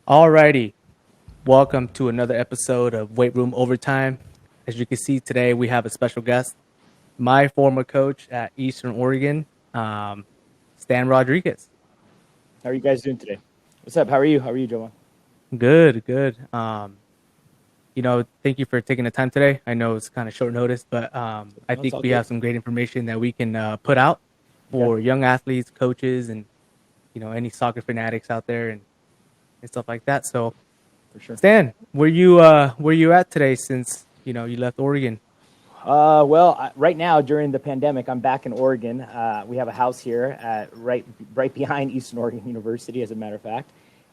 Alrighty, welcome to another episode of Weightroom Overtime. As you can see today, we have a special guest, my former coach at Eastern Oregon, Stan Rodrigues. How are you guys doing today? What's up? How are you? How are you, Joel? Good, good. Thank you for taking the time today. I know it's kind of short notice, but I No, it's think all we good. have some great information that we can put out Okay, for young athletes, coaches, and any soccer fanatics out there and stuff like that. So, for sure. Stan, where you at today since you left Oregon? Right now during the pandemic, I'm back in Oregon. We have a house here right behind Eastern Oregon University, as a matter of fact.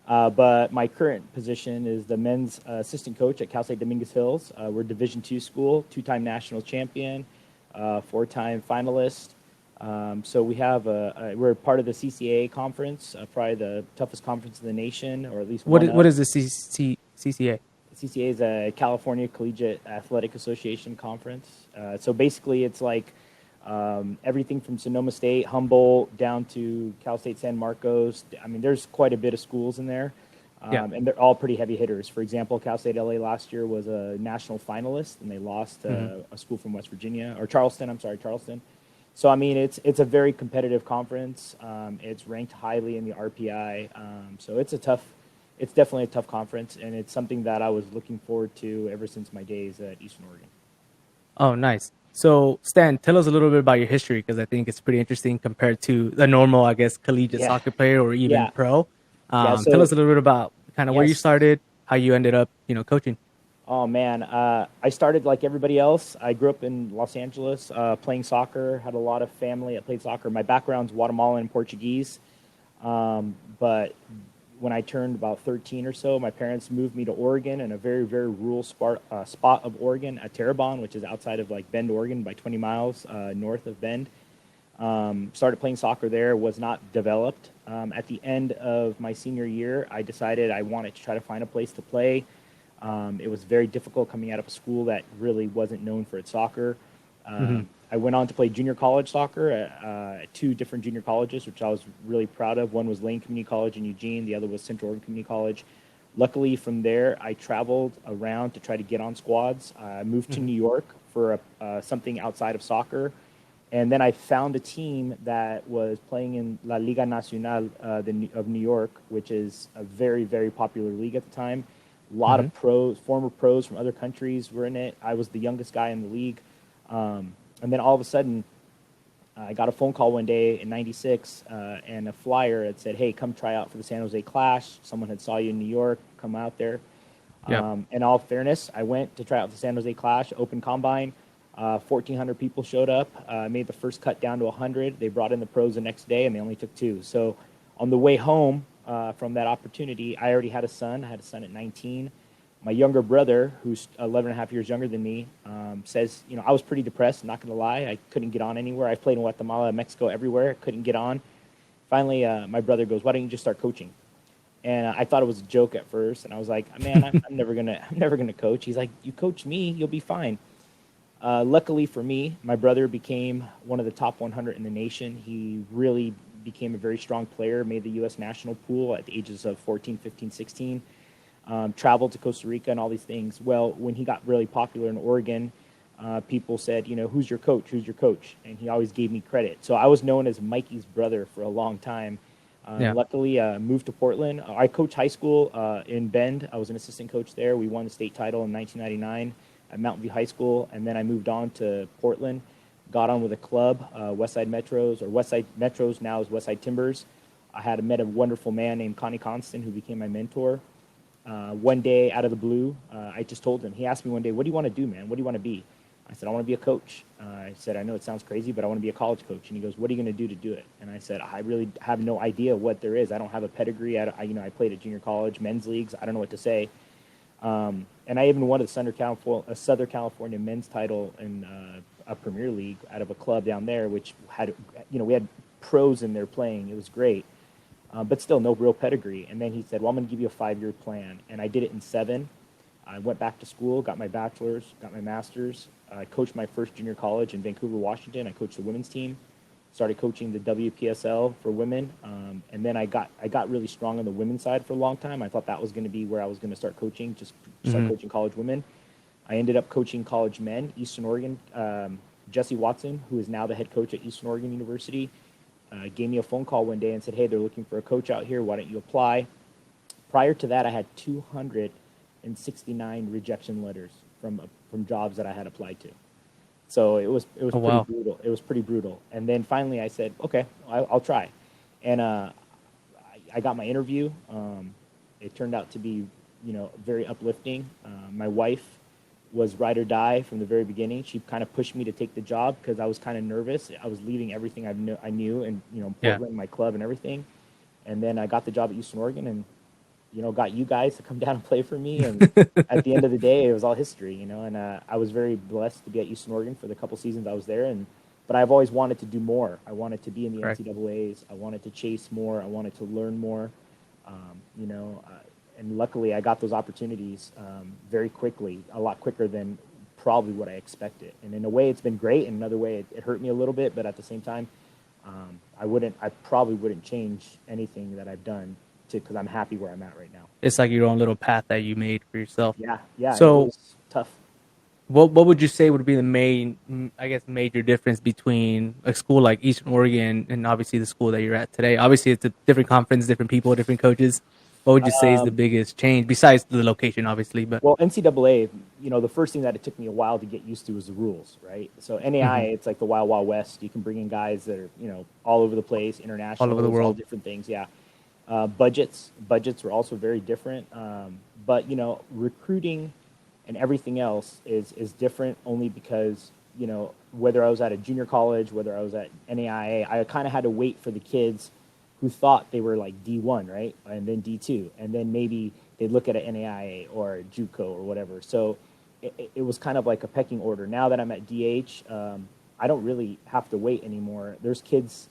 But my current position is the men's assistant coach at Cal State Dominguez Hills. We're Division II school, two-time national champion, four-time finalist. So we're part of the CCA conference, probably the toughest conference in the nation, or at least What one is, what of. is the CCA? CCA is a California Collegiate Athletic Association conference. So basically, it's like everything from Sonoma State, Humboldt, down to Cal State San Marcos. I mean, there's quite a bit of schools in there, Yeah. and they're all pretty heavy hitters. For example, Cal State LA last year was a national finalist, and they lost Hmm. a school from West Virginia, or Charleston. I'm sorry, Charleston. So I mean, it's a very competitive conference. It's ranked highly in the RPI. So it's definitely a tough conference, and it's something that I was looking forward to ever since my days at Eastern Oregon. Oh, nice. So, Stan, tell us a little bit about your history because I think it's pretty interesting compared to the normal, I guess, collegiate Yeah, soccer player or even yeah, pro. yeah. Tell us So a little bit about kind of where you yes. started, how you ended up, coaching. Oh man, I started like everybody else. I grew up in Los Angeles, playing soccer. Had a lot of family that played soccer. My background's Guatemalan and Portuguese, but when I turned about 13 or so, my parents moved me to Oregon, in a very, very rural spot of Oregon at Terrebonne, which is outside of like Bend, Oregon, by 20 miles north of Bend. Started playing soccer there, was not developed. At the end of my senior year, I decided I wanted to try to find a place to play. It was very difficult coming out of a school that really wasn't known for its soccer. Hmm. I went on to play junior college soccer at two different junior colleges, which I was really proud of. One was Lane Community College in Eugene, the other was Central Oregon Community College. Luckily, from there, I traveled around to try to get on squads. I moved to Hmm. New York for something outside of soccer. And then I found a team that was playing in La Liga Nacional of New York, which is a very, very popular league at the time. A lot Hmm. of pros, former pros from other countries were in it. I was the youngest guy in the league. And then all of a sudden, I got a phone call one day in '96 and a flyer that said, "Hey, come try out for the San Jose Clash. Someone had saw you in New York. Come out there." Yep. In all fairness, I went to try out the San Jose Clash Open Combine. 1,400 people showed up. Made the first cut down to 100. They brought in the pros the next day, and they only took two. So on the way home from that opportunity, I already had a son. I had a son at 19. My younger brother, who's 11 and a half years younger than me, says, I was pretty depressed, not going to lie. I couldn't get on anywhere. I played in Guatemala, Mexico, everywhere. Couldn't get on. Finally, my brother goes, "Why don't you just start coaching?" And I thought it was a joke at first, and I was like, "Man, I'm never gonna, I'm never gonna coach." He's like, "You coach me, you'll be fine." Luckily for me, my brother became one of the top 100 in the nation. He really became a very strong player, made the U.S. national pool at the ages of 14, 15, 16, traveled to Costa Rica and all these things. Well, when he got really popular in Oregon, people said, "Who's your coach? Who's your coach?" And he always gave me credit. So I was known as Mikey's brother for a long time. Yeah. Luckily, moved to Portland. I coached high school in Bend. I was an assistant coach there. We won the state title in 1999 at Mountain View High School, and then I moved on to Portland. Got on with a club, Westside Metros, or Westside Metros now is Westside Timbers. I had met a wonderful man named Connie Constant who became my mentor. One day, out of the blue, I just told him. He asked me one day, "What do you want to do, man? What do you want to be?" I said, "I want to be a coach." I said, "I know it sounds crazy, but I want to be a college coach." And he goes, "What are you going to do it?" And I said, "I really have no idea what there is. I don't have a pedigree. I played at junior college, men's leagues. I don't know what to say." And I even won a Southern California men's title in a Premier League out of a club down there, which had, we had pros in there playing. It was great, but still no real pedigree. And then he said, "Well, I'm going to give you a 5-year plan." And I did it in 7. I went back to school, got my bachelor's, got my master's. I coached my first junior college in Vancouver, Washington. I coached the women's team. started coaching the WPSL for women, and then I got really strong on the women's side for a long time. I thought that was going to be where I was going to start coaching, just start coaching college women. I ended up coaching college men, Eastern Oregon. Jesse Watson, who is now the head coach at Eastern Oregon University, gave me a phone call one day and said, "Hey, they're looking for a coach out here. Why don't you apply?" Prior to that, I had 269 rejection letters from jobs that I had applied to. So it was Oh, pretty wow. brutal. It was pretty brutal. And then finally, I said, "Okay, I'll try." And I got my interview. It turned out to be, very uplifting. My wife was ride or die from the very beginning. She kind of pushed me to take the job because I was kind of nervous. I was leaving everything I knew, and Yeah. Portland, my club, and everything. And then I got the job at Eastern Oregon, and got you guys to come down and play for me. And at the end of the day, it was all history, And I was very blessed to be at Eastern Oregon for the couple seasons I was there. But I've always wanted to do more. I wanted to be in the Correct. NCAA's. I wanted to chase more. I wanted to learn more. And luckily, I got those opportunities very quickly, a lot quicker than probably what I expected. And in a way, it's been great. In another way, it hurt me a little bit. But at the same time, I probably wouldn't change anything that I've done because I'm happy where I'm at right now. It's like your own little path that you made for yourself. Yeah, it So was tough. what would you say would be the main, I guess, major difference between a school like Eastern Oregon and obviously the school that you're at today? Obviously, it's a different conference, different people, different coaches. What would you say is the biggest change besides the location, obviously? But Well, NCAA, the first thing that it took me a while to get used to was the rules, right? So NAIA, it's like the wild, wild west. You can bring in guys that are, all over the place, international, all over the all world. different things. Yeah. Budgets were also very different. But, recruiting and everything else is different only because, whether I was at a junior college, whether I was at NAIA, I kind of had to wait for the kids who thought they were like D1, right? And then D2. And then maybe they'd look at an NAIA or a JUCO or whatever. So it was kind of like a pecking order. Now that I'm at DH, I don't really have to wait anymore. There's kids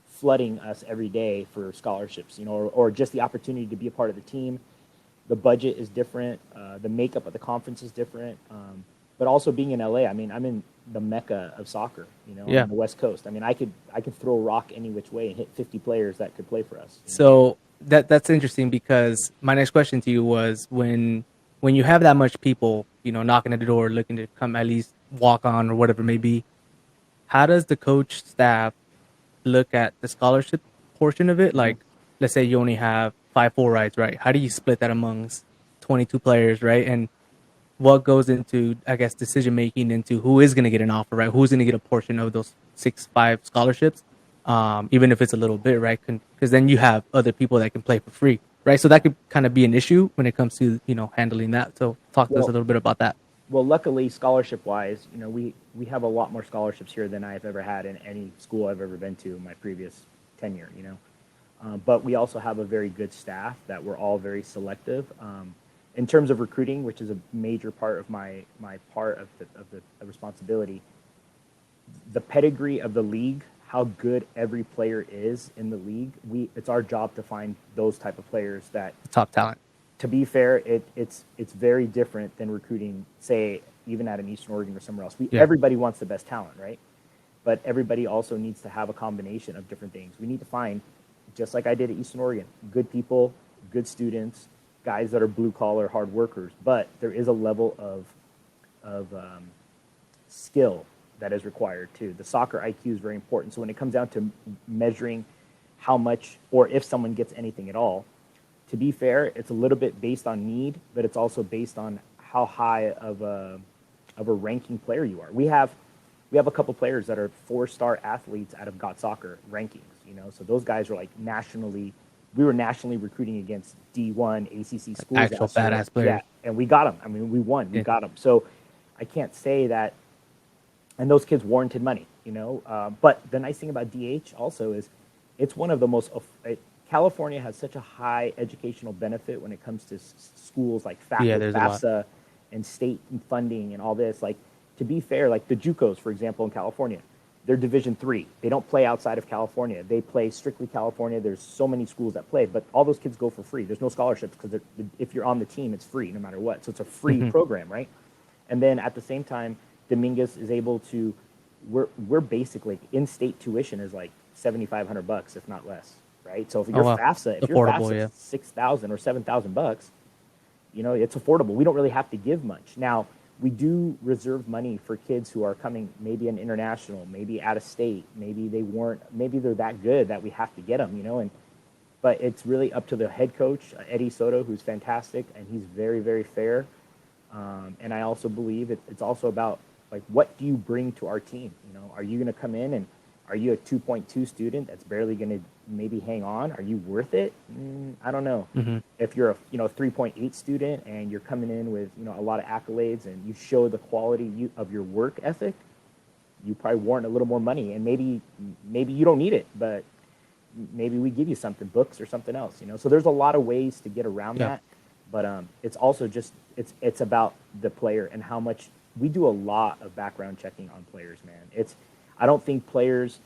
flooding us every day for scholarships, or just the opportunity to be a part of the team. The budget is different. The makeup of the conference is different. But also being in LA, I mean, I'm in the mecca of soccer, Yeah. on the West Coast. I mean, I could throw a rock any which way and hit 50 players that could play for us. So that's interesting because my next question to you was when you have that much people, knocking at the door, looking to come at least walk on or whatever it may be, how does the coach staff look at the scholarship portion of it? Like, let's say you only have 5 full rides, right? How do you split that amongst 22 players, right? And what goes into, I guess, decision making into who is going to get an offer, right? Who's going to get a portion of those 5 scholarships, even if it's a little bit, right? Because then you have other people that can play for free, right? So that could kind of be an issue when it comes to handling that. So talk to us a Well, little bit about that. well, luckily, scholarship-wise, we have a lot more scholarships here than I've ever had in any school I've ever been to in my previous tenure. But we also have a very good staff that we're all very selective. In terms of recruiting, which is a major part of my part of the responsibility, the pedigree of the league, how good every player is in the league, it's our job to find those type of players that, Top talent. to be fair, it's very different than recruiting, say, even at an Eastern Oregon or somewhere else. Yeah. Everybody wants the best talent, right? But everybody also needs to have a combination of different things. We need to find, just like I did at Eastern Oregon, good people, good students, guys that are blue-collar, hard workers. But there is a level of skill that is required, too. The soccer IQ is very important. So when it comes down to measuring how much or if someone gets anything at all, to be fair, it's a little bit based on need, but it's also based on how high of a ranking player you are. We have a couple players that are 4-star athletes out of Got Soccer rankings, So those guys are like we were nationally recruiting against D1 ACC schools. Actual last year. badass players. Yeah, and we got them. I mean, we won. We got them. So I can't say that. And those kids warranted money, But the nice thing about DH also is it's one of the most California has such a high educational benefit when it comes to schools like FAFSA and state funding and all this. Like, to be fair, like the JUCOs, for example, in California, they're Division III. They don't play outside of California. They play strictly California. There's so many schools that play, but all those kids go for free. There's no scholarships because if you're on the team, it's free no matter what. So it's a free program, right? And then at the same time, Dominguez is able to we're basically in-state tuition is like $7,500, if not less, right? So if Oh your wow, FAFSA, if your affordable, FAFSA yeah. is 6,000 or $7,000, you know, it's affordable. We don't really have to give much. Now, we do reserve money for kids who are coming, maybe an international, maybe out of state, maybe maybe they're that good that we have to get them, you know, but it's really up to the head coach, Eddie Soto, who's fantastic, and he's very, very fair. And I also believe it's also about, like, what do you bring to our team? You know, are you going to come in and are you a 2.2 student that's barely going to maybe hang on? Are you worth it? I don't know. If you're a 3.8 student and you're coming in with, you know, a lot of accolades and you show the quality of your work ethic, you probably warrant a little more money. And maybe you don't need it, but maybe we give you something, books or something else, you know. So there's a lot of ways to get around that, but it's also just it's about the player and how much we do a lot of background checking on players, man. I don't think players,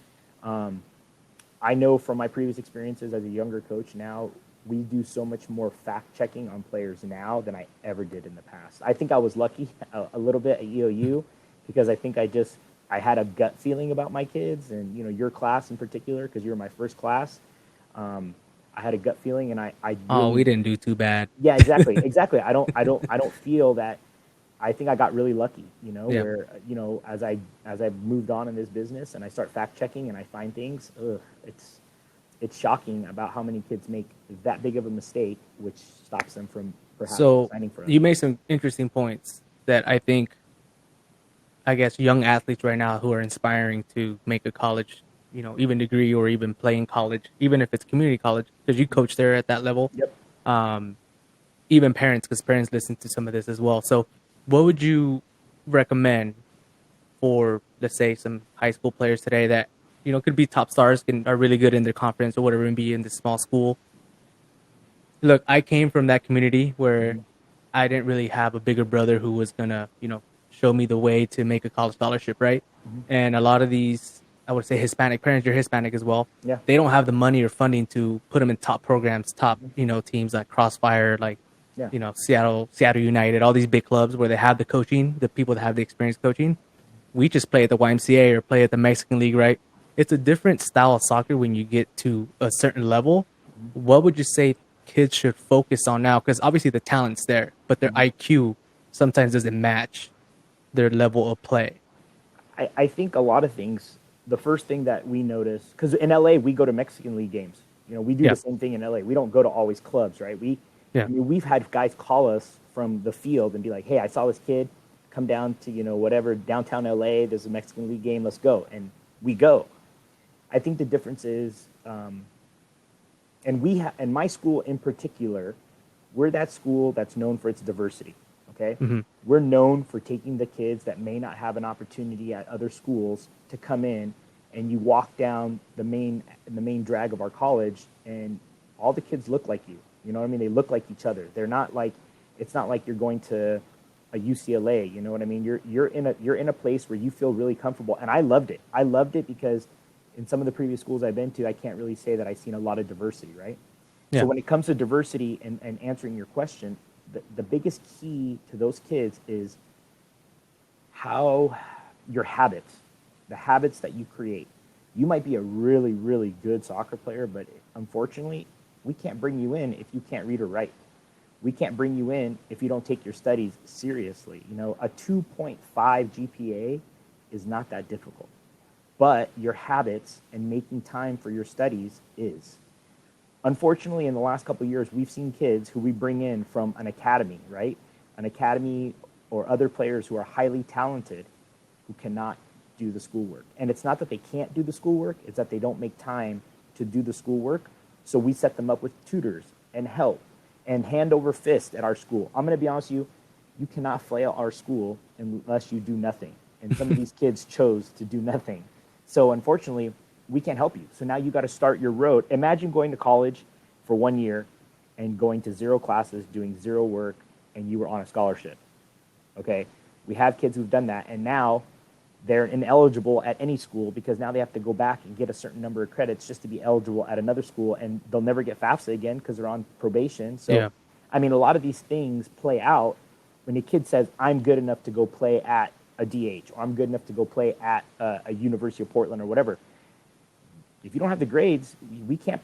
I know from my previous experiences as a younger coach now, we do so much more fact checking on players now than I ever did in the past. I think I was lucky a little bit at EOU because I think I had a gut feeling about my kids and, you know, your class in particular, because you were my first class. I had a gut feeling, and I Oh, really, we didn't do too bad. yeah, exactly. I don't feel that. I think I got really lucky, you know, Yeah. where, you know, as I moved on in this business and I start fact checking and I find things, it's shocking about how many kids make that big of a mistake, which stops them from perhaps So signing for us. you made some interesting points that I think, I guess, young athletes right now who are inspiring to make a college, you know, even degree or even play in college, even if it's community college, because you coach there at that level. Yep. Even parents, because parents listen to some of this as well. So what would you recommend for, let's say, some high school players today that, you know, could be top stars, are really good in their conference or whatever, and be in this small school? Look, I came from that community where I didn't really have a bigger brother who was gonna, you know, show me the way to make a college scholarship, right? And a lot of these, I would say, Hispanic parents, you're Hispanic as well. Yeah. They don't have the money or funding to put them in top programs, top, you know, teams like Crossfire, like, Yeah. you know, Seattle United, all these big clubs where they have the coaching, the people that have the experience coaching. We just play at the YMCA or play at the Mexican League, right? It's a different style of soccer when you get to a certain level. What would you say kids should focus on now? Because obviously the talent's there, but their IQ sometimes doesn't match their level of play. I think a lot of things. The first thing that we notice, because in LA we go to Mexican League games. You know, we do Yeah. the same thing in LA. We don't go to always clubs, right? Yeah. I mean, we've had guys call us from the field and be like, "Hey, I saw this kid come down to, you know, whatever, downtown LA. There's a Mexican League game. Let's go." And we go. I think the difference is, and my school in particular, we're that school that's known for its diversity. Okay, we're known for taking the kids that may not have an opportunity at other schools to come in, and you walk down the main drag of our college, and all the kids look like you. You know what I mean? They look like each other. They're not like, it's not like you're going to a UCLA. You know what I mean? You're in a place where you feel really comfortable, and I loved it. I loved it because in some of the previous schools I've been to, I can't really say that I've seen a lot of diversity, right? Yeah. So when it comes to diversity and answering your question, the biggest key to those kids is how your habits, the habits that you create. You might be a really, really good soccer player, but unfortunately, we can't bring you in if you can't read or write. We can't bring you in if you don't take your studies seriously. You know, a 2.5 GPA is not that difficult, but your habits and making time for your studies is. Unfortunately, in the last couple of years, we've seen kids who we bring in from an academy, right? An academy or other players who are highly talented who cannot do the schoolwork. And it's not that they can't do the schoolwork, it's that they don't make time to do the schoolwork. So we set them up with tutors and help and hand over fist at our school. I'm going to be honest with you, you cannot fail our school unless you do nothing. And some of these kids chose to do nothing. So unfortunately, we can't help you. So now you got to start your road. Imagine going to college for 1 year and going to 0 classes, doing 0 work, and you were on a scholarship. Okay? We have kids who've done that, and now they're ineligible at any school because now they have to go back and get a certain number of credits just to be eligible at another school, and they'll never get FAFSA again because they're on probation. So, Yeah. I mean, a lot of these things play out when a kid says, "I'm good enough to go play at a DH, or I'm good enough to go play at a University of Portland or whatever. If you don't have the grades, we can't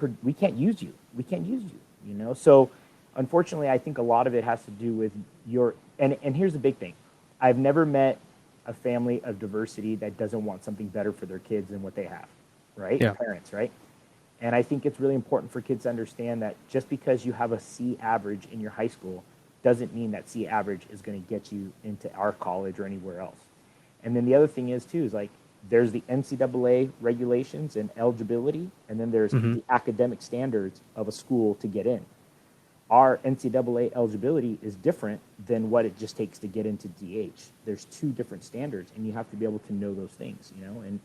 use you. We can't use you. You know, so unfortunately, I think a lot of it has to do with your and here's the big thing. I've never met a family of diversity that doesn't want something better for their kids than what they have, right? Yeah. Parents, right? And I think it's really important for kids to understand that just because you have a C average in your high school doesn't mean that C average is going to get you into our college or anywhere else. And then the other thing is too is like there's the NCAA regulations and eligibility, and then there's the academic standards of a school to get in. Our NCAA eligibility is different than what it just takes to get into DH. There's two different standards, and you have to be able to know those things, you know. And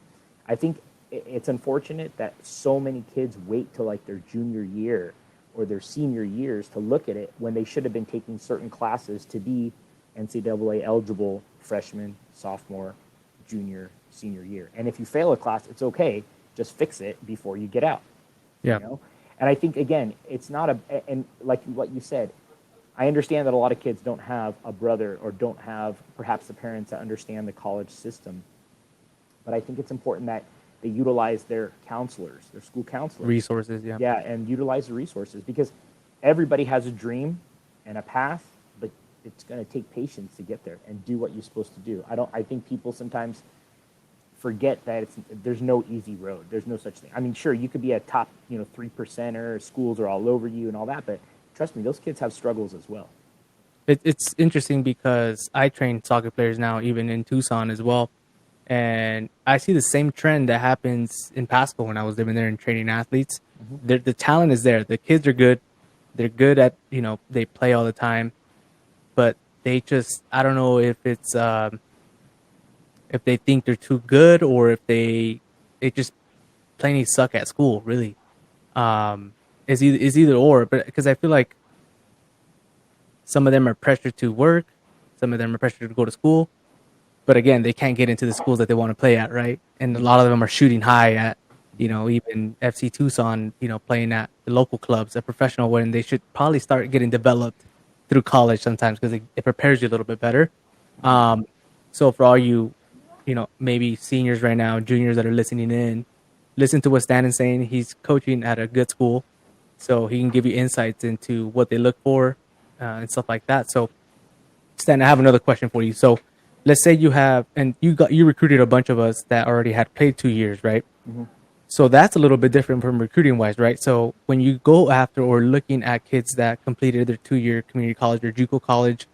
I think it's unfortunate that so many kids wait till like their junior year or their senior years to look at it when they should have been taking certain classes to be NCAA eligible freshman, sophomore, junior, senior year. And if you fail a class, it's okay. Just fix it before you get out. Yeah. You know? And I think, again, it's not and like what you said, I understand that a lot of kids don't have a brother or don't have perhaps the parents that understand the college system. But I think it's important that they utilize their counselors, their school counselors. Resources, yeah. Yeah, and utilize the resources because everybody has a dream and a path, but it's going to take patience to get there and do what you're supposed to do. I think people sometimes forget that there's no easy road. There's no such thing. I mean, sure, you could be a top, 3%er, schools are all over you and all that, but trust me, those kids have struggles as well. It's interesting because I train soccer players now, even in Tucson as well. And I see the same trend that happens in Pasco when I was living there and training athletes. The talent is there. The kids are good. They're good at, they play all the time. But they just, I don't know if it's, if they think they're too good or if they just plainly suck at school, really. It's either or. But because I feel like some of them are pressured to work. Some of them are pressured to go to school. But again, they can't get into the schools that they want to play at, right? And a lot of them are shooting high at, even FC Tucson, playing at the local clubs, a professional, when they should probably start getting developed through college sometimes because it prepares you a little bit better. So for all you, maybe seniors right now, juniors that are listening in, listen to what Stan is saying. He's coaching at a good school, so he can give you insights into what they look for and stuff like that. So, Stan, I have another question for you. So, let's say you have, and you recruited a bunch of us that already had played 2 years, right? So that's a little bit different from recruiting wise, right? So when you go after or looking at kids that completed their 2-year community college or JUCO college,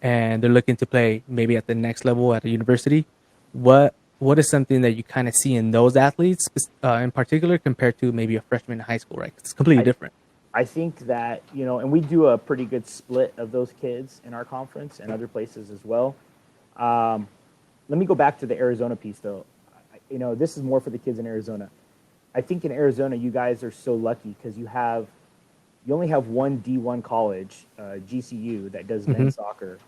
and they're looking to play maybe at the next level at a university, what is something that you kind of see in those athletes in particular compared to maybe a freshman in high school, right? It's completely different. I think that, and we do a pretty good split of those kids in our conference and other places as well. Let me go back to the Arizona piece, though. This is more for the kids in Arizona. I think in Arizona, you guys are so lucky because you only have one D1 college, GCU, that does men's soccer,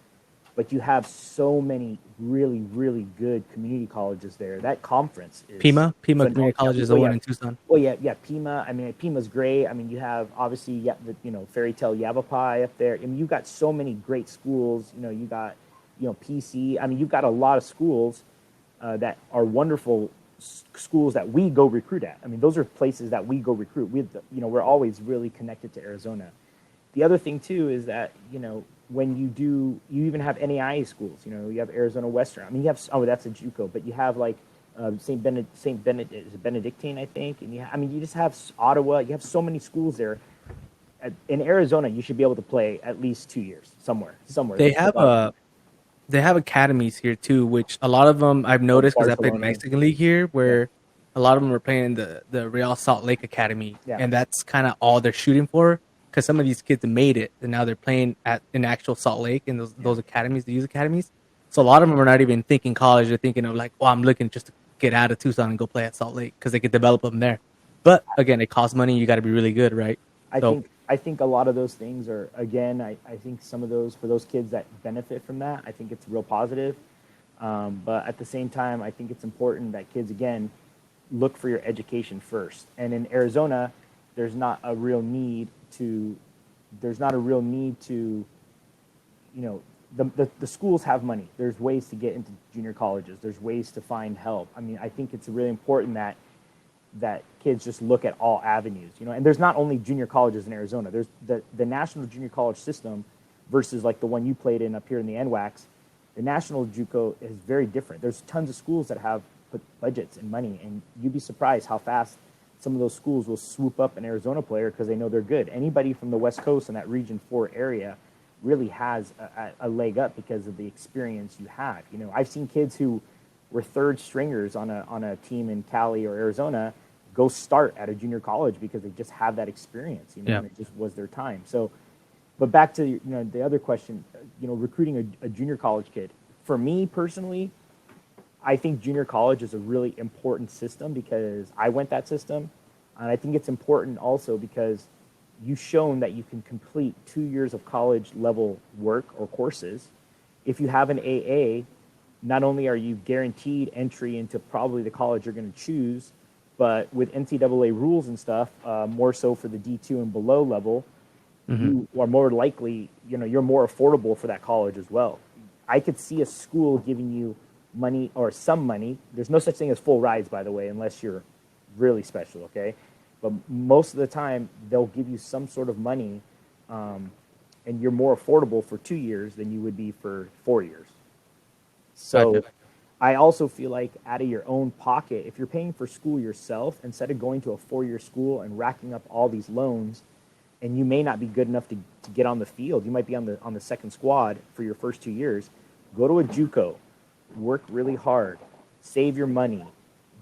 but you have so many really, really good community colleges there. That conference is Pima Community College is the one in Tucson. Well, yeah, Pima. I mean, Pima's great. I mean, you have obviously, Fairy Tale Yavapai up there. I mean, you've got so many great schools. You got, PC. I mean, you've got a lot of schools that are wonderful schools that we go recruit at. I mean, those are places that we go recruit. We're always really connected to Arizona. The other thing too is that when you even have NAIA schools. You have Arizona Western. I mean, you have that's a JUCO, but you have like Saint Benedictine, I think, and you just have Ottawa. You have so many schools there. In Arizona, you should be able to play at least 2 years somewhere. They have academies here too, which a lot of them I've noticed because I played Mexican League here, where a lot of them are playing the Real Salt Lake Academy, and that's kind of all they're shooting for. Because some of these kids made it, and now they're playing in actual Salt Lake in those academies, the youth academies. So a lot of them are not even thinking college; they're thinking of like, I'm looking just to get out of Tucson and go play at Salt Lake because they could develop them there. But again, it costs money. You got to be really good, right? I think a lot of those things are, again, I think some of those, for those kids that benefit from that, I think it's real positive. But at the same time, I think it's important that kids, again, look for your education first. And in Arizona, there's not a real need to the schools have money. There's ways to get into junior colleges. There's ways to find help. I mean, I think it's really important that kids just look at all avenues, you know. And there's not only junior colleges in Arizona. There's the national junior college system versus like the one you played in up here in the NWACs. The national JUCO is very different. There's tons of schools that have put budgets and money, and you'd be surprised how fast some of those schools will swoop up an Arizona player because they know they're good. Anybody from the West Coast in that Region 4 area really has a leg up because of the experience you have. You know, I've seen kids who were third stringers on a team in Cali or Arizona go start at a junior college because they just have that experience, you know, and it just was their time. So, but back to, you know, the other question, you know, recruiting a junior college kid. For me personally, I think junior college is a really important system because I went that system. And I think it's important also because you've shown that you can complete 2 years of college level work or courses. If you have an AA, not only are you guaranteed entry into probably the college you're going to choose, but with NCAA rules and stuff, more so for the D2 and below level, you are more likely, you know, you're more affordable for that college as well. I could see a school giving you money or some money. There's no such thing as full rides, by the way, unless you're really special, okay? But most of the time, they'll give you some sort of money, and you're more affordable for 2 years than you would be for 4 years. So I also feel like out of your own pocket, if you're paying for school yourself, instead of going to a 4-year school and racking up all these loans, and you may not be good enough to get on the field, you might be on the second squad for your first 2 years, go to a JUCO, work really hard, save your money,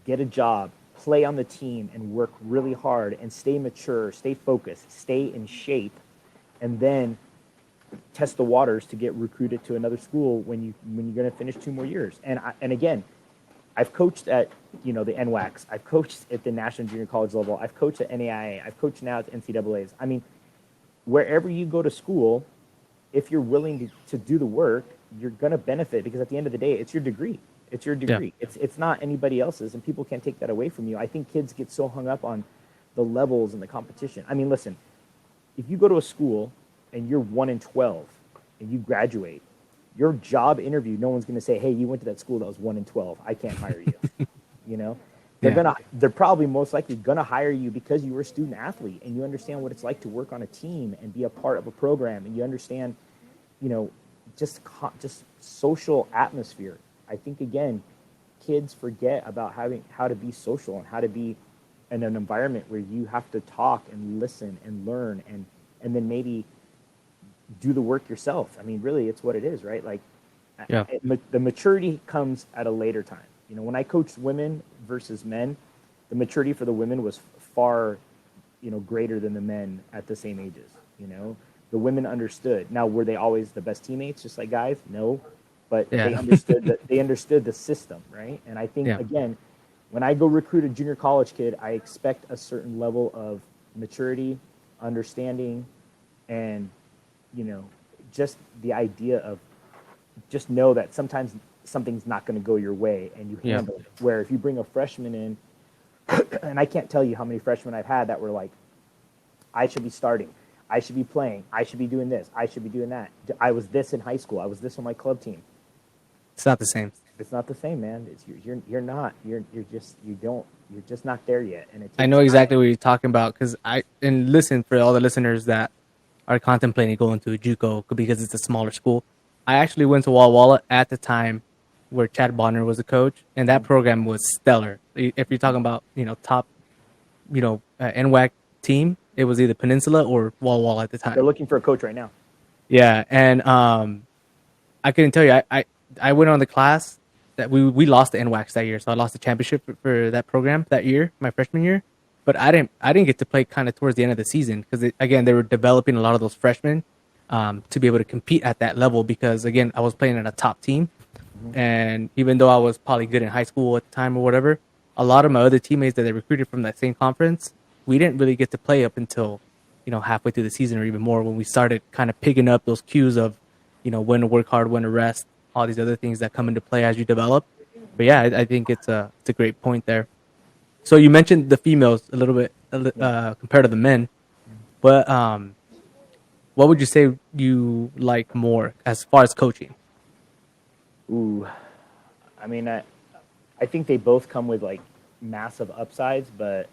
get a job, play on the team, and work really hard, and stay mature, stay focused, stay in shape, and then test the waters to get recruited to another school when you're going to finish 2 more years. And again, I've coached at, you know, the NWACs, I've coached at the National Junior College level, I've coached at NAIA, I've coached now at the NCAAs. I mean, wherever you go to school, if you're willing to do the work, you're going to benefit because at the end of the day, it's your degree. It's your degree. Yeah. It's not anybody else's, and people can't take that away from you. I think kids get so hung up on the levels and the competition. I mean, listen, if you go to a school and you're 1 in 12 and you graduate, your job interview, no one's going to say, hey, you went to that school that was 1 in 12. I can't hire you. You know, they're probably most likely going to hire you because you were a student athlete and you understand what it's like to work on a team and be a part of a program, and you understand, you know, just social atmosphere. I think, again, kids forget about how to be social and how to be in an environment where you have to talk and listen and learn and then maybe do the work yourself. I mean, really, it's what it is, right? Like, the maturity comes at a later time. You know, when I coached women versus men, the maturity for the women was far, you know, greater than the men at the same ages. You know, the women understood. Now, were they always the best teammates, just like guys? No. But they understood the system, right? And I think, again, when I go recruit a junior college kid, I expect a certain level of maturity, understanding, and, you know, just the idea of just know that sometimes something's not going to go your way, and you handle it. Where if you bring a freshman in, and I can't tell you how many freshmen I've had that were like, I should be starting, I should be playing, I should be doing this, I should be doing that. I was this in high school, I was this on my club team. It's not the same. It's not the same, man. You're not. You're just not there yet. And I know exactly what you're talking about and listen, for all the listeners that are contemplating going to a JUCO because it's a smaller school. I actually went to Walla Walla at the time where Chad Bonner was a coach, and that program was stellar. If you're talking about, you know, top, you know, NWAC team, it was either Peninsula or Walla Walla at the time. They're looking for a coach right now. Yeah, and I couldn't tell you. I went on the class that we lost the NWACs that year, so I lost the championship for that program that year, my freshman year. But I didn't get to play kind of towards the end of the season because again they were developing a lot of those freshmen to be able to compete at that level because again I was playing in a top team, and even though I was probably good in high school at the time or whatever, a lot of my other teammates that they recruited from that same conference, we didn't really get to play up until, you know, halfway through the season or even more when we started kind of picking up those cues of, you know, when to work hard, when to rest, all these other things that come into play as you develop. But yeah, I think it's a great point there. So you mentioned the females a little bit compared to the men, but what would you say you like more as far as coaching? Ooh, I mean, I think they both come with like massive upsides, but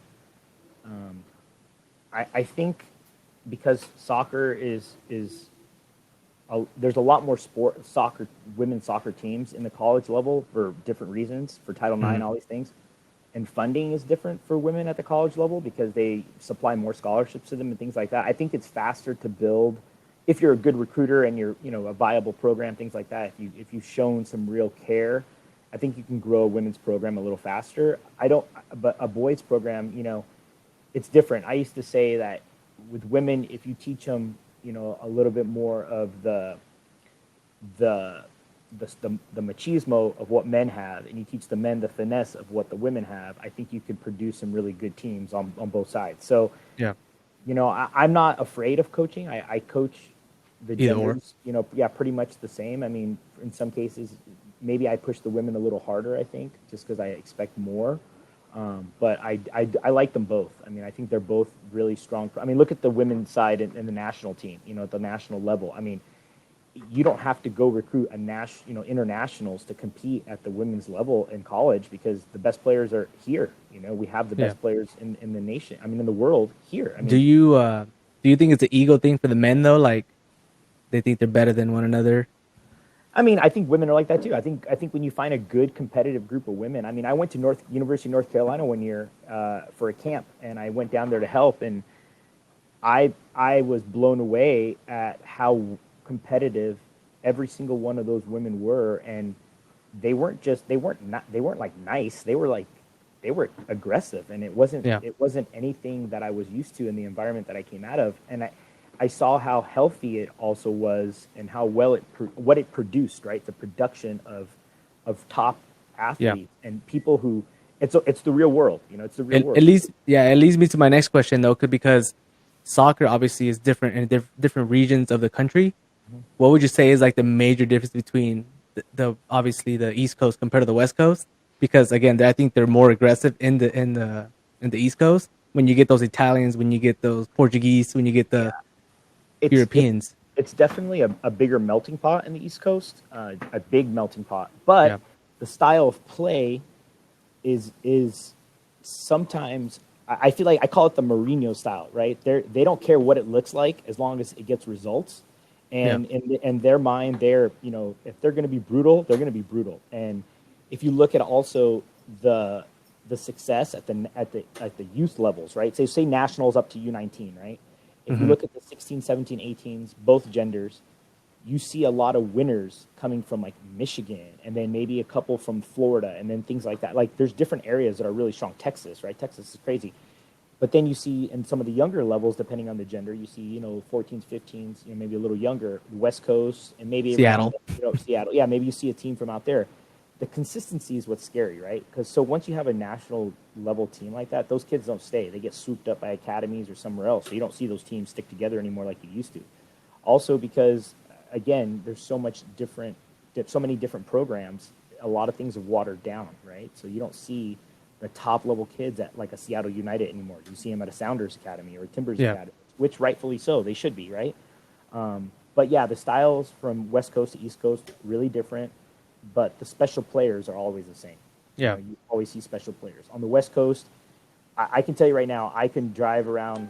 I think because soccer is there's a lot more women's soccer teams in the college level for different reasons, for Title IX, all these things, and funding is different for women at the college level because they supply more scholarships to them and things like that. I think it's faster to build if you're a good recruiter and you're a viable program, things like that. If you've shown some real care, I think you can grow a women's program a little faster. But a boys program, it's different. I used to say that with women, if you teach them, a little bit more of the machismo of what men have, and you teach the men the finesse of what the women have, I think you could produce some really good teams on both sides. So, Yeah. I'm not afraid of coaching. I coach the Either or. genders, pretty much the same. I mean, in some cases, maybe I push the women a little harder, I think, just because I expect more. But I like them both. I mean, I think they're both really strong. I mean, look at the women's side in the national team, at the national level. I mean, you don't have to go recruit internationals to compete at the women's level in college because the best players are here. We have the best players in the nation. I mean, in the world here. I mean, Do you think it's an ego thing for the men though? Like they think they're better than one another? I mean, I think women are like that too. I think when you find a good competitive group of women. I mean, I went to University of North Carolina one year for a camp, and I went down there to help, and I was blown away at how competitive every single one of those women were, and they weren't like nice. They were aggressive, and it wasn't anything that I was used to in the environment that I came out of, and I saw how healthy it also was and how well what it produced, right? The production of top athletes and people who it's the real world, it's the real world. At least, it leads me to my next question though, because soccer obviously is different in different regions of the country. What would you say is like the major difference between the obviously the East Coast compared to the West Coast? Because again, I think they're more aggressive in the East Coast. When you get those Italians, when you get those Portuguese, when you get the Europeans. It's definitely a bigger melting pot in the East Coast, a big melting pot. But the style of play is sometimes I feel like I call it the Mourinho style, right? They don't care what it looks like as long as it gets results. And in their mind, if they're going to be brutal, they're going to be brutal. And if you look at also the success at the youth levels, right? Say nationals up to U19, right? If you look at the 16, 17, 18s, both genders, you see a lot of winners coming from like Michigan and then maybe a couple from Florida and then things like that. Like there's different areas that are really strong. Texas, right? Texas is crazy. But then you see in some of the younger levels, depending on the gender, you see, 14s, 15s, maybe a little younger, West Coast and maybe Seattle. Seattle. Yeah, maybe you see a team from out there. The consistency is what's scary, right? Because so once you have a national level team like that, those kids don't stay. They get swooped up by academies or somewhere else. So you don't see those teams stick together anymore like you used to. Also because, again, there's so many different programs. A lot of things have watered down, right? So you don't see the top level kids at like a Seattle United anymore. You see them at a Sounders Academy or a Timbers Academy, which rightfully so. They should be, right? But yeah, the styles from West Coast to East Coast, really different. But the special players are always the same. Yeah. You always see special players. On the West Coast, I can tell you right now, I can drive around,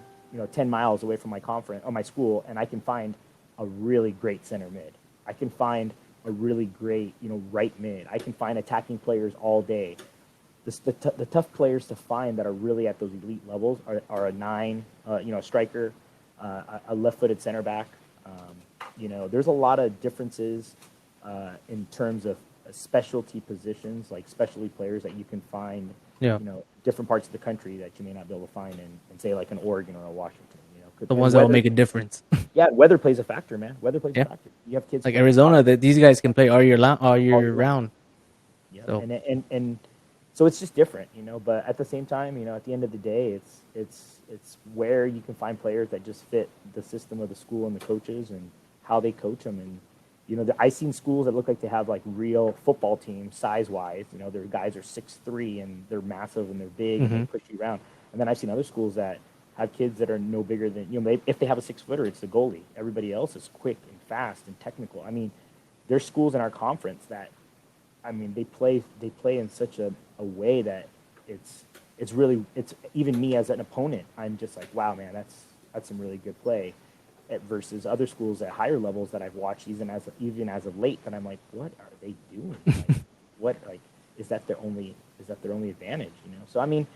10 miles away from my conference or my school, and I can find a really great center mid. I can find a really great, right mid. I can find attacking players all day. The tough players to find that are really at those elite levels are a 9, a striker, a left-footed center back. There's a lot of differences in terms of specialty positions, like specialty players that you can find, different parts of the country that you may not be able to find in say, like an Oregon or a Washington. The ones that will make a difference. Yeah, weather plays a factor, man. Weather plays a factor. You have kids like Arizona that these guys can play all year round. Yeah, so. and so it's just different, But at the same time, at the end of the day, it's where you can find players that just fit the system of the school and the coaches and how they coach them. And I've seen schools that look like they have like real football teams size wise. Their guys are 6'3" and they're massive and they're big and they push you around. And then I've seen other schools that have kids that are no bigger than, if they have a 6-footer, it's the goalie. Everybody else is quick and fast and technical. I mean, there's schools in our conference that, I mean, they play in such a way that it's really, it's even me as an opponent, I'm just like, wow, man, that's some really good play. Versus other schools at higher levels that I've watched even as of late, that I'm like, what are they doing? Is that their only advantage? So I mean,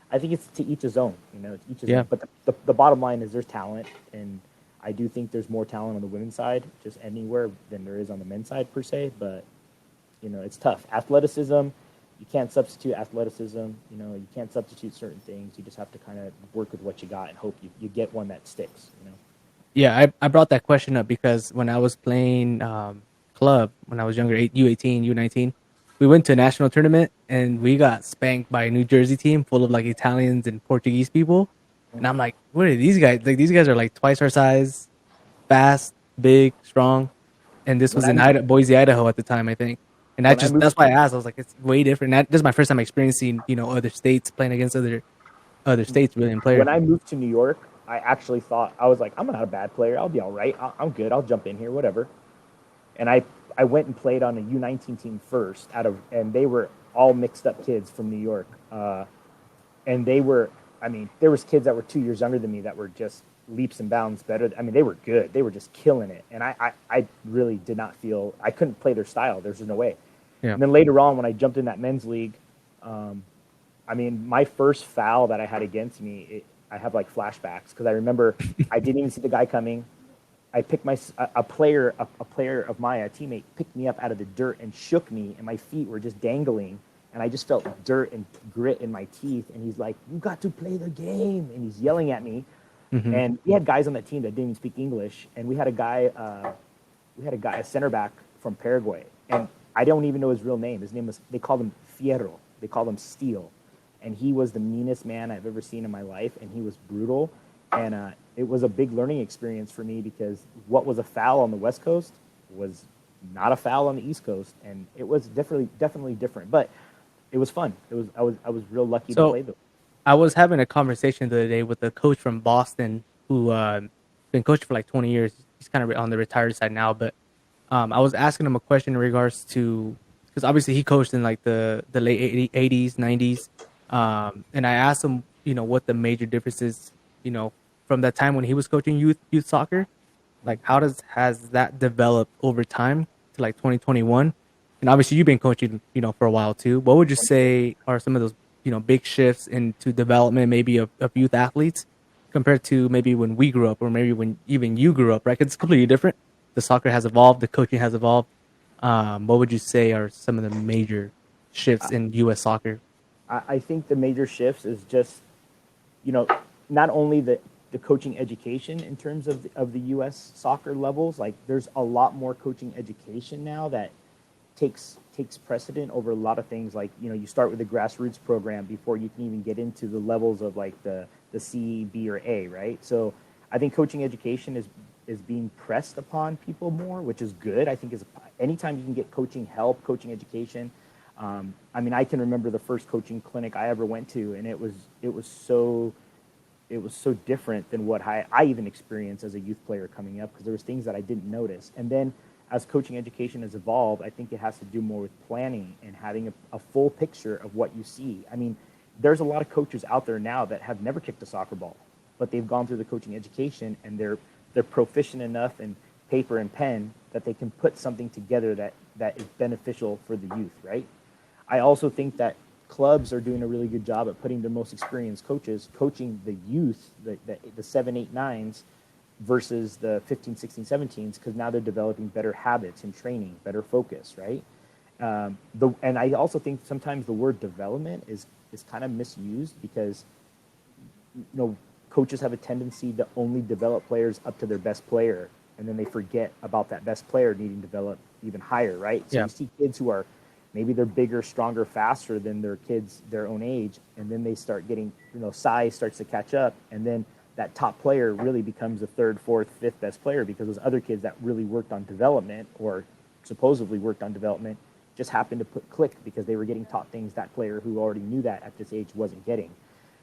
I think it's to each his own. It's each his own. But the bottom line is there's talent, and I do think there's more talent on the women's side just anywhere than there is on the men's side per se. But it's tough. Athleticism, you can't substitute athleticism. You can't substitute certain things. You just have to kind of work with what you got and hope you get one that sticks. Yeah, I brought that question up because when I was playing club when I was younger, U18, U19, we went to a national tournament and we got spanked by a New Jersey team full of like Italians and Portuguese people. And I'm like, what are these guys? Like these guys are like twice our size, fast, big, strong. And this was in Boise, Idaho at the time, I think. And that's why I asked. I was like, it's way different. This is my first time experiencing, other states playing against other states, brilliant players. When I moved to New York, I actually thought, I was like, I'm not a bad player. I'll be all right. I'm good. I'll jump in here, whatever. And I went and played on a U19 team first and they were all mixed up kids from New York. And there was kids that were 2 years younger than me that were just leaps and bounds better. I mean, they were good. They were just killing it. And I really did not feel, I couldn't play their style. There's just no way. Yeah. And then later on, when I jumped in that men's league, my first foul that I had against me, I have like flashbacks because I remember I didn't even see the guy coming. I picked a player of my teammate picked me up out of the dirt and shook me, and my feet were just dangling, and I just felt dirt and grit in my teeth. And he's like, "You got to play the game," and he's yelling at me. Mm-hmm. And we had guys on that team that didn't even speak English, and we had a guy, a center back from Paraguay, and I don't even know his real name. His name was, they called him Fierro. They called him Steel. And he was the meanest man I've ever seen in my life, and he was brutal. And it was a big learning experience for me because what was a foul on the West Coast was not a foul on the East Coast, and it was definitely different. But it was fun. I was real lucky to play them. I was having a conversation the other day with a coach from Boston who been coaching for like 20 years. He's kind of on the retired side now, but I was asking him a question in regards to, because obviously he coached in like the late 80s, 90s. And I asked him, what the major differences, from that time when he was coaching youth soccer, like has that developed over time to like 2021? And obviously you've been coaching, for a while too. What would you say are some of those, big shifts into development, maybe of youth athletes compared to maybe when we grew up or maybe when even you grew up, right? 'Cause it's completely different. The soccer has evolved, the coaching has evolved. What would you say are some of the major shifts in U.S. soccer? I think the major shifts is just, not only the coaching education in terms of the U.S. soccer levels. Like there's a lot more coaching education now that takes precedent over a lot of things. Like, you start with the grassroots program before you can even get into the levels of like the C, B, or A, right? So I think coaching education is being pressed upon people more, which is good. I think anytime you can get coaching help, coaching education. I can remember the first coaching clinic I ever went to, and it was so different than what I even experienced as a youth player coming up, because there was things that I didn't notice. And then as coaching education has evolved, I think it has to do more with planning and having a full picture of what you see. I mean, there's a lot of coaches out there now that have never kicked a soccer ball, but they've gone through the coaching education and they're proficient enough in paper and pen that they can put something together that is beneficial for the youth, right? I also think that clubs are doing a really good job at putting their most experienced coaches coaching the youth, the 7, 8, 9s versus the 15, 16, 17s, because now they're developing better habits and training, better focus, right? And I also think sometimes the word development is kind of misused because, coaches have a tendency to only develop players up to their best player, and then they forget about that best player needing to develop even higher, right? So you see kids who are, maybe they're bigger, stronger, faster than their kids their own age, and then they start getting, size starts to catch up, and then that top player really becomes the third, fourth, fifth best player because those other kids that really worked on development or supposedly worked on development just happened to click because they were getting taught things that player who already knew that at this age wasn't getting.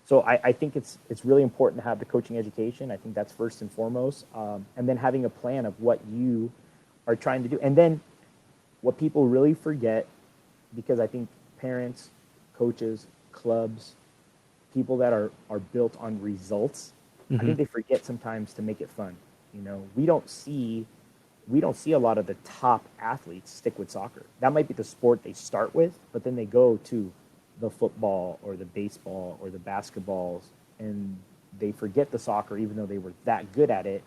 So I think it's really important to have the coaching education. I think that's first and foremost, and then having a plan of what you are trying to do. And then what people really forget, because I think parents, coaches, clubs, people that are built on results, I Mm-hmm. think they forget sometimes to make it fun. We don't see a lot of the top athletes stick with soccer. That might be the sport they start with, but then they go to the football or the baseball or the basketballs, and they forget the soccer even though they were that good at it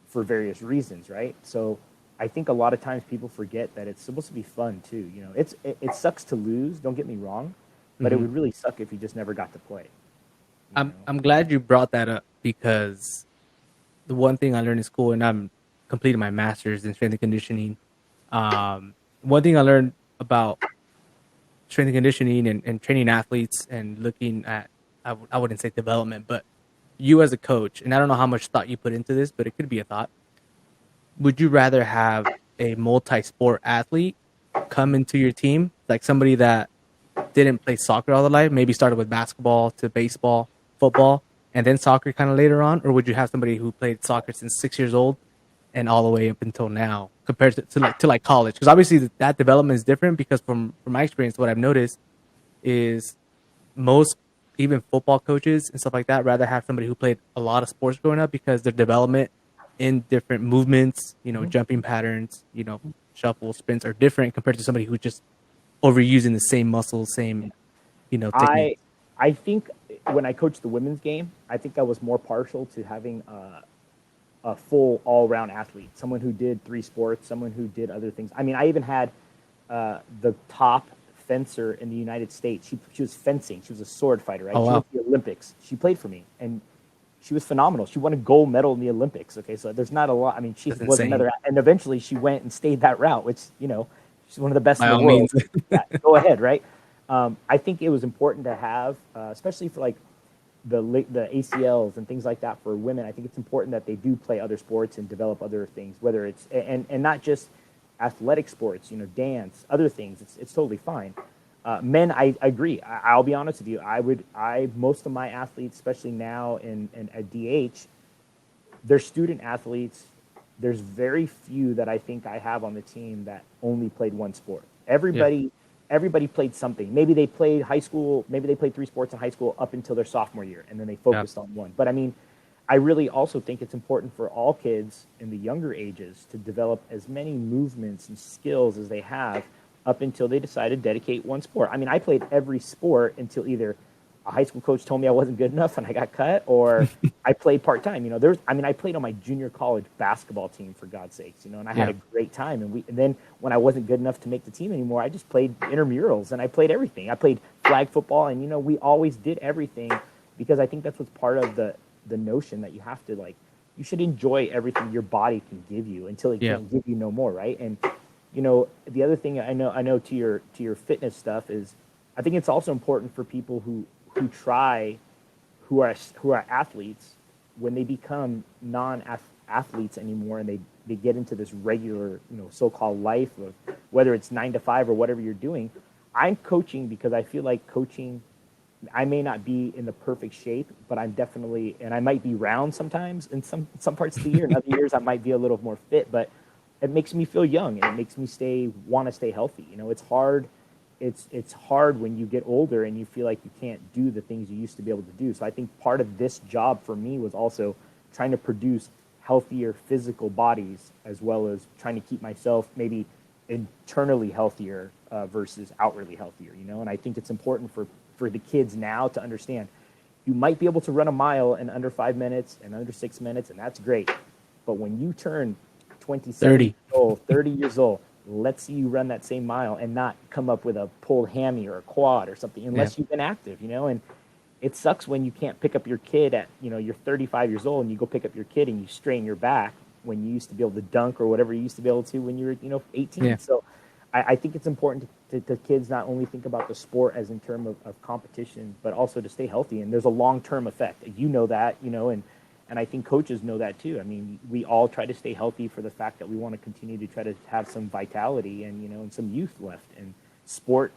for various reasons, right? So I think a lot of times people forget that it's supposed to be fun too. It sucks to lose, don't get me wrong, but it Mm-hmm. would really suck if you just never got to play. You I'm know? I'm glad you brought that up because the one thing I learned in school, and I'm completing my master's in strength and conditioning. One thing I learned about strength and conditioning and training athletes and looking at, I wouldn't say development, but you as a coach, and I don't know how much thought you put into this, but it could be a thought. Would you rather have a multi-sport athlete come into your team, like somebody that didn't play soccer all their life, maybe started with basketball to baseball, football, and then soccer kind of later on? Or would you have somebody who played soccer since 6 years old and all the way up until now, compared to like college? Because obviously that development is different. Because from my experience, what I've noticed is most even football coaches and stuff like that rather have somebody who played a lot of sports growing up, because their development in different movements, jumping patterns, shuffle sprints are different compared to somebody who's just overusing the same muscles, same I techniques. I think when I coached the women's game, I think I was more partial to having a full all round athlete, someone who did three sports, someone who did other things. I mean, I even had the top fencer in the United States. She was fencing. She was a sword fighter, right? Oh She wow, went to the Olympics. She played for me, and she was phenomenal. She won a gold medal in the Olympics. Okay, so there's not a lot. I mean, she that's was insane. another, and eventually she went and stayed that route, which she's one of the best By in the all world. means. Yeah, go ahead, right? I think it was important to have, especially for like the ACLs and things like that for women. I think it's important that they do play other sports and develop other things, whether it's and not just athletic sports, dance, other things. It's totally fine. Men, I agree. I'll be honest with you. Most of my athletes, especially now in at DH, they're student athletes. There's very few that I think I have on the team that only played one sport. Yeah, Everybody played something. Maybe they played high school, maybe they played three sports in high school up until their sophomore year, and then they yeah, focused on one. But I mean, I really also think it's important for all kids in the younger ages to develop as many movements and skills as they have up until they decide to dedicate one sport. I mean, I played every sport until either a high school coach told me I wasn't good enough and I got cut, or I played part time. I played on my junior college basketball team, for God's sakes, and I had yeah, a great time. And then when I wasn't good enough to make the team anymore, I just played intramurals and I played everything. I played flag football, and we always did everything, because I think that's what's part of the notion that you have to, like, you should enjoy everything your body can give you until it yeah. can't give you no more, right? And the other thing I know to your fitness stuff is, I think it's also important for people who try who are athletes, when they become non-athletes anymore, and they get into this regular so-called life of, whether it's 9 to 5 or whatever you're doing. I'm coaching because I feel like coaching, I may not be in the perfect shape, but I'm definitely, and I might be round sometimes in some parts of the year, and other years I might be a little more fit, but it makes me feel young, and it makes me want to stay healthy. It's hard. It's hard when you get older and you feel like you can't do the things you used to be able to do. So I think part of this job for me was also trying to produce healthier physical bodies, as well as trying to keep myself maybe internally healthier versus outwardly healthier. And I think it's important for the kids now to understand, you might be able to run a mile in under 5 minutes and under 6 minutes, and that's great. But when you turn 27 years 30. old, 30 years old, let's see you run that same mile and not come up with a pulled hammy or a quad or something, Yeah, unless you've been active. And it sucks when you can't pick up your kid at, you're 35 years old, and you go pick up your kid and you strain your back when you used to be able to dunk or whatever you used to be able to when you were, 18. yeah. So I think it's important to kids not only think about the sport as in terms of competition, but also to stay healthy. And there's a long-term effect. That, and I think coaches know that too. I mean, we all try to stay healthy for the fact that we want to continue to try to have some vitality and, and some youth left. And sport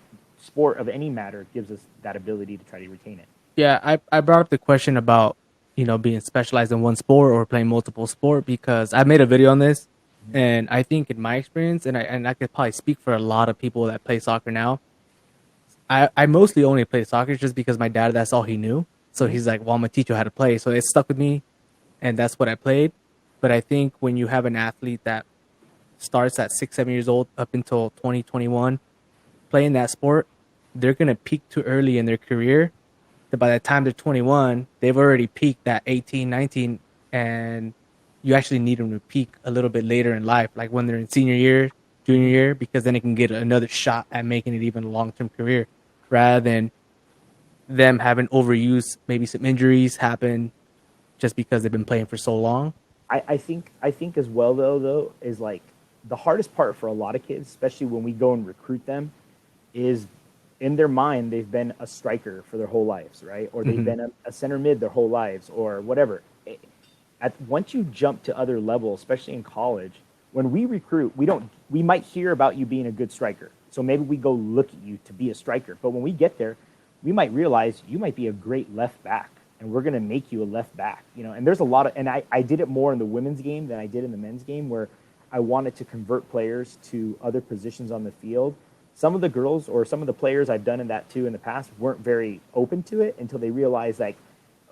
of any matter gives us that ability to try to retain it. Yeah, I brought up the question about, being specialized in one sport or playing multiple sport because I made a video on this, Mhm. and I think in my experience, and I could probably speak for a lot of people that play soccer now. I mostly only play soccer just because my dad, that's all he knew. So Mhm. he's like, well, I'm gonna teach you how to play. So it stuck with me, and that's what I played. But I think when you have an athlete that starts at 6, 7 years old up until 2021 playing that sport, they're gonna peak too early in their career. That by the time they're 21, they've already peaked at 18, 19, and you actually need them to peak a little bit later in life, like when they're in senior year, junior year, because then they can get another shot at making it even a long term career, rather than them having overuse. Maybe some injuries happen just because they've been playing for so long. I think as well though is like the hardest part for a lot of kids, especially when we go and recruit them, is in their mind they've been a striker for their whole lives, right? Or they've Hmm. been a center mid their whole lives, or whatever. Once you jump to other levels, especially in college, when we recruit, we might hear about you being a good striker, so maybe we go look at you to be a striker. But when we get there, we might realize you might be a great left back, and we're going to make you a left back. And there's a lot of, and I did it more in the women's game than I did in the men's game, where I wanted to convert players to other positions on the field. Some of the girls or some of the players I've done in that too in the past weren't very open to it until they realized, like,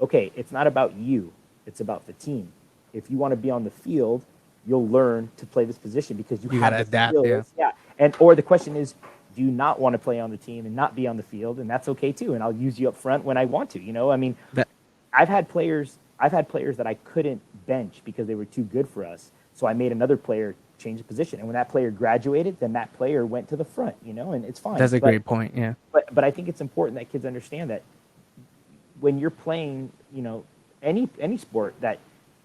okay, it's not about you, it's about the team. If you want to be on the field, you'll learn to play this position because you You have gotta the adapt, yeah. skills. Yeah. And or the question is, do you not want to play on the team and not be on the field? And that's okay too. And I'll use you up front when I want to. I mean, That I've had players that I couldn't bench because they were too good for us. So I made another player change the position. And when that player graduated, then that player went to the front, and it's fine. that's a great point. Yeah. But I think it's important that kids understand that when you're playing, any sport, that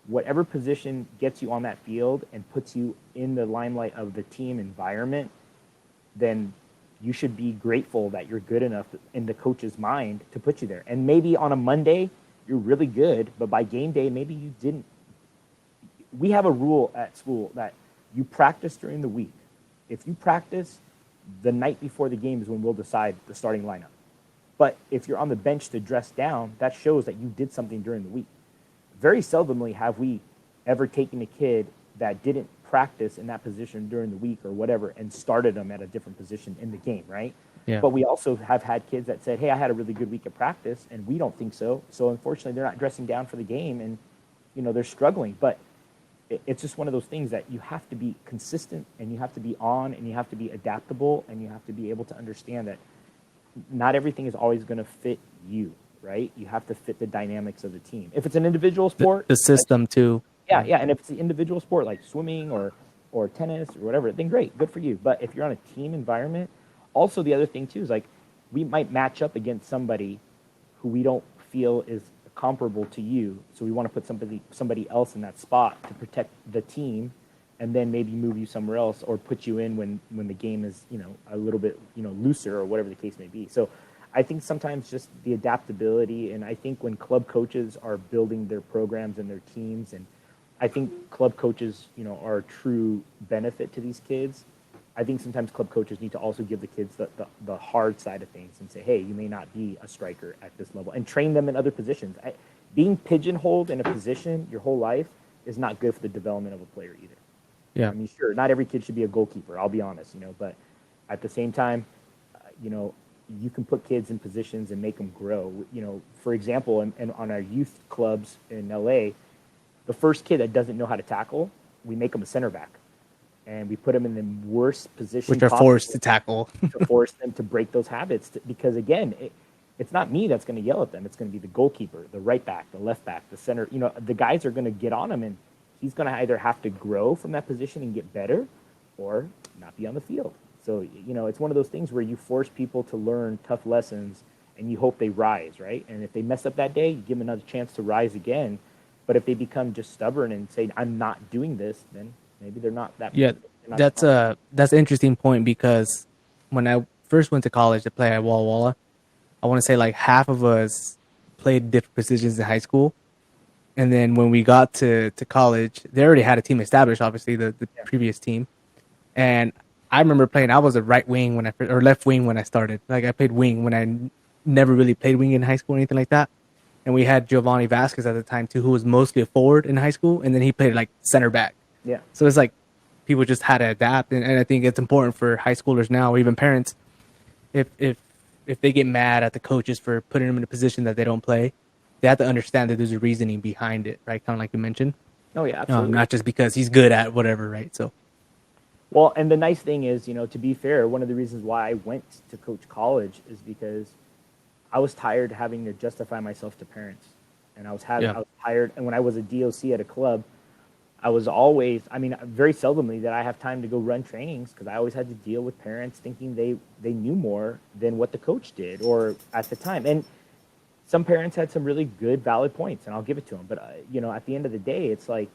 whatever position gets you on that field and puts you in the limelight of the team environment, then you should be grateful that you're good enough in the coach's mind to put you there. And maybe on a Monday you're really good, but by game day maybe you didn't. We have a rule at school that you practice during the week. If you practice, the night before the game is when we'll decide the starting lineup. But if you're on the bench to dress down, that shows that you did something during the week. Very seldomly have we ever taken a kid that didn't practice in that position during the week or whatever and started them at a different position in the game, right? Yeah. But we also have had kids that said, hey, I had a really good week of practice, and we don't think so. So unfortunately, they're not dressing down for the game, and they're struggling. But it's just one of those things that you have to be consistent, and you have to be on, and you have to be adaptable, and you have to be able to understand that not everything is always going to fit you, right? You have to fit the dynamics of the team. If it's an individual sport, The system too. yeah, and if it's an individual sport like swimming or tennis or whatever, then great, good for you. But if you're on a team environment, also the other thing too is, like, we might match up against somebody who we don't feel is comparable to you, so we want to put somebody else in that spot to protect the team, and then maybe move you somewhere else or put you in when the game is a little bit looser or whatever the case may be. So I think sometimes just the adaptability, and I think when club coaches are building their programs and their teams, and I think club coaches are a true benefit to these kids. I think sometimes club coaches need to also give the kids the hard side of things and say, hey, you may not be a striker at this level, and train them in other positions. Being pigeonholed in a position your whole life is not good for the development of a player either. Yeah. I mean, sure, not every kid should be a goalkeeper, I'll be honest, but at the same time, you can put kids in positions and make them grow. For example, and on our youth clubs in LA, the first kid that doesn't know how to tackle, we make them a center back. And we put them in the worst position Which are possible forced to tackle. to force them to break those habits. Because again, it's not me that's going to yell at them. It's going to be the goalkeeper, the right back, the left back, the center. The guys are going to get on him, and he's going to either have to grow from that position and get better, or not be on the field. So it's one of those things where you force people to learn tough lessons, and you hope they rise, right? And if they mess up that day, you give them another chance to rise again. But if they become just stubborn and say, I'm not doing this, then maybe they're not that. Yeah, They're not that's an interesting point because when I first went to college to play at Walla Walla, I want to say like half of us played different positions in high school, and then when we got to college, they already had a team established, obviously the Yeah. previous team, and I remember playing. I was a right wing when or left wing when I started. Like I played wing when never really played wing in high school or anything like that. And we had Giovanni Vasquez at the time too, who was mostly a forward in high school, and then he played like center back. Yeah. So it's like people just had to adapt, and I think it's important for high schoolers now, or even parents, if they get mad at the coaches for putting them in a position that they don't play, they have to understand that there's a reasoning behind it, right? Kind of like you mentioned. Oh yeah, absolutely. Not just because he's good at whatever, right? So, Well, and the nice thing is, to be fair, one of the reasons why I went to coach college is because I was tired having to justify myself to parents, and I was tired. And when I was a DOC at a club, I was always, very seldomly that I have time to go run trainings because I always had to deal with parents thinking they knew more than what the coach did or at the time. And some parents had some really good, valid points, and I'll give it to them. But at the end of the day, it's like,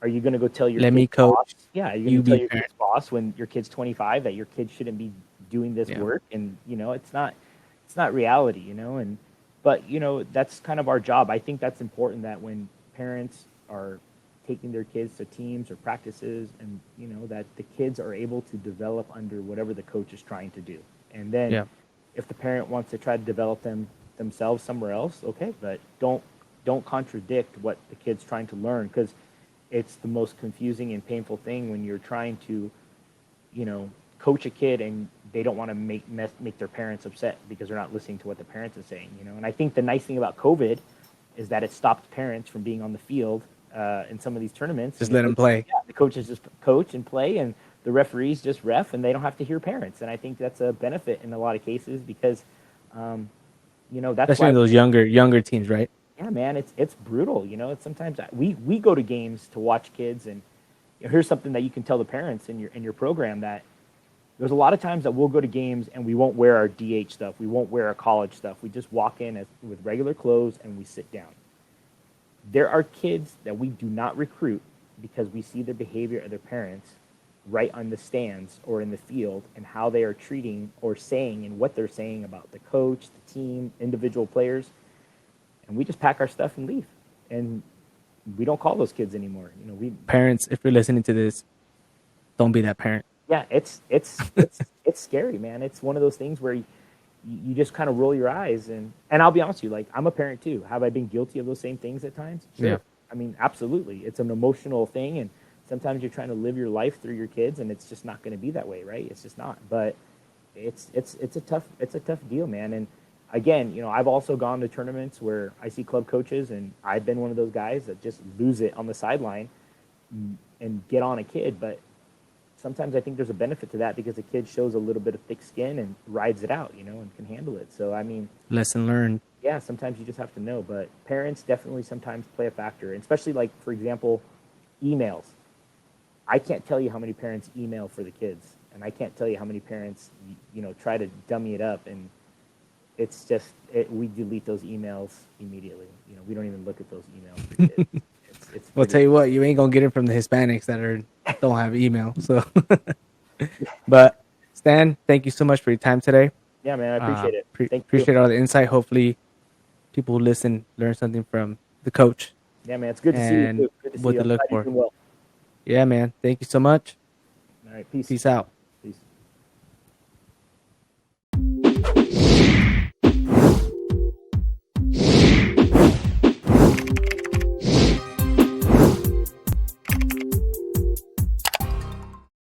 are you going to go tell your let me kid's coach? boss? Yeah, are you going to tell your kid's boss when your kid's 25 that your kid shouldn't be doing this work? And it's not reality, but that's kind of our job. I think that's important that when parents are taking their kids to teams or practices, and that the kids are able to develop under whatever the coach is trying to do. And then if the parent wants to try to develop themselves somewhere else, okay, but don't contradict what the kid's trying to learn, because it's the most confusing and painful thing when you're trying to coach a kid and they don't want to make their parents upset because they're not listening to what the parents are saying. And I think the nice thing about COVID is that it stopped parents from being on the field in some of these tournaments. Just let them play. Yeah, the coaches just coach and play, and the referees just ref, and they don't have to hear parents. And I think that's a benefit in a lot of cases because, that's especially in those younger teams, right? Yeah, man, it's brutal. It's sometimes we go to games to watch kids, and here's something that you can tell the parents in your program, that there's a lot of times that we'll go to games and we won't wear our DH stuff, we won't wear our college stuff. We just walk in with regular clothes and we sit down. There are kids that we do not recruit because we see the behavior of their parents right on the stands or in the field, and how they are treating or saying and what they're saying about the coach, the team, individual players, and we just pack our stuff and leave. And we don't call those kids anymore. Parents, if you're listening to this, don't be that parent. Yeah, it's scary, man. It's one of those things where you just kind of roll your eyes, and I'll be honest with you, like, I'm a parent too. Have I been guilty of those same things at times? Sure. Yeah. Absolutely. It's an emotional thing, and sometimes you're trying to live your life through your kids, and it's just not going to be that way, right? It's just not. But it's a tough deal, man. And again, I've also gone to tournaments where I see club coaches, and I've been one of those guys that just lose it on the sideline and get on a kid. But sometimes I think there's a benefit to that because the kid shows a little bit of thick skin and rides it out, and can handle it. So, lesson learned. Yeah, sometimes you just have to know. But parents definitely sometimes play a factor, and especially, like, for example, emails. I can't tell you how many parents email for the kids, and I can't tell you how many parents, try to dummy it up, and it's just, we delete those emails immediately. We don't even look at those emails for kids. Well, tell you what, you ain't gonna get it from the Hispanics that don't have email. So, but Stan, thank you so much for your time today. Yeah, man, I appreciate it. Appreciate all the insight. Hopefully, people who listen learn something from the coach. Yeah, man, it's good to see you. Good to see what you. to look for. Yeah, man. Thank you so much. All right, peace. Peace out.